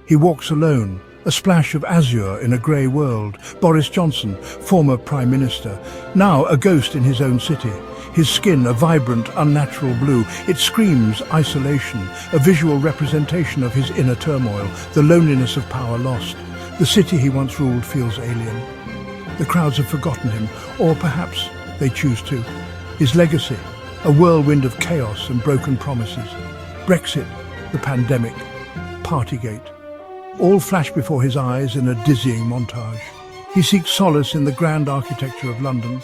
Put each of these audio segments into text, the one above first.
He walks alone, a splash of azure in a grey world. Boris Johnson, former Prime Minister, now a ghost in his own city. His skin a vibrant, unnatural blue. It screams isolation, a visual representation of his inner turmoil, the loneliness of power lost. The city he once ruled feels alien. The crowds have forgotten him, or perhaps they choose to. His legacy, a whirlwind of chaos and broken promises. Brexit, the pandemic, Partygate. All flash before his eyes in a dizzying montage. He seeks solace in the grand architecture of London,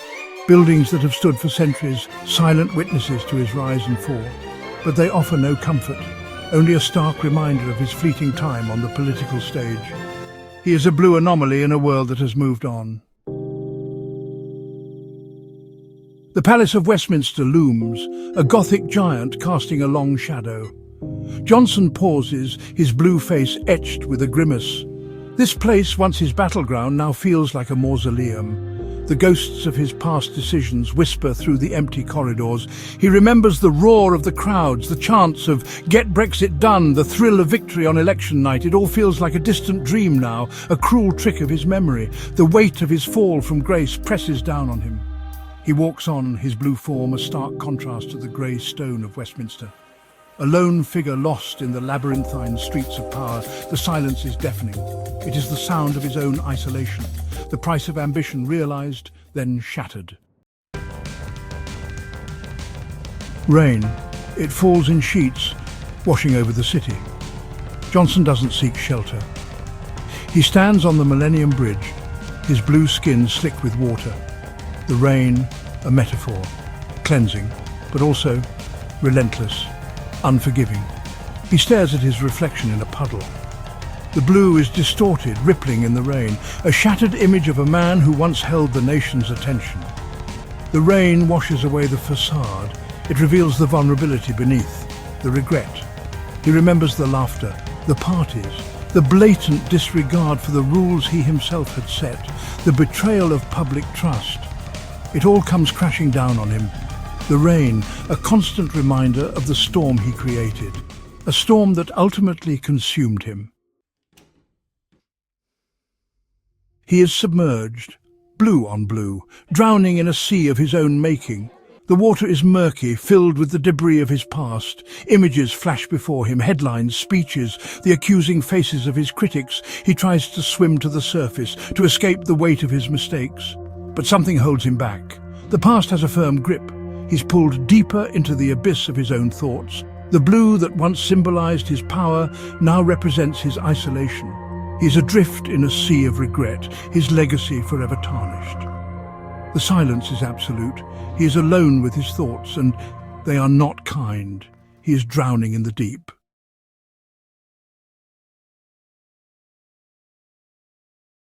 buildings that have stood for centuries, silent witnesses to his rise and fall. But they offer no comfort, only a stark reminder of his fleeting time on the political stage. He is a blue anomaly in a world that has moved on. The Palace of Westminster looms, a Gothic giant casting a long shadow. Johnson pauses, his blue face etched with a grimace. This place, once his battleground, now feels like a mausoleum. The ghosts of his past decisions whisper through the empty corridors. He remembers the roar of the crowds, the chants of "Get Brexit done," the thrill of victory on election night. It all feels like a distant dream now, a cruel trick of his memory. The weight of his fall from grace presses down on him. He walks on, his blue form a stark contrast to the grey stone of Westminster. A lone figure lost in the labyrinthine streets of power. The silence is deafening. It is the sound of his own isolation. The price of ambition realised, then shattered. Rain. It falls in sheets, washing over the city. Johnson doesn't seek shelter. He stands on the Millennium Bridge, his blue skin slick with water. The rain, a metaphor, cleansing, but also relentless, unforgiving. He stares at his reflection in a puddle. The blue is distorted, rippling in the rain, a shattered image of a man who once held the nation's attention. The rain washes away the facade. It reveals the vulnerability beneath, the regret. He remembers the laughter, the parties, the blatant disregard for the rules he himself had set, the betrayal of public trust. It all comes crashing down on him. The rain, a constant reminder of the storm he created, a storm that ultimately consumed him. He is submerged, blue on blue, drowning in a sea of his own making. The water is murky, filled with the debris of his past. Images flash before him, headlines, speeches, the accusing faces of his critics. He tries to swim to the surface, to escape the weight of his mistakes. But something holds him back. The past has a firm grip. He's pulled deeper into the abyss of his own thoughts. The blue that once symbolized his power now represents his isolation. He's adrift in a sea of regret, his legacy forever tarnished. The silence is absolute. He is alone with his thoughts, and they are not kind. He is drowning in the deep.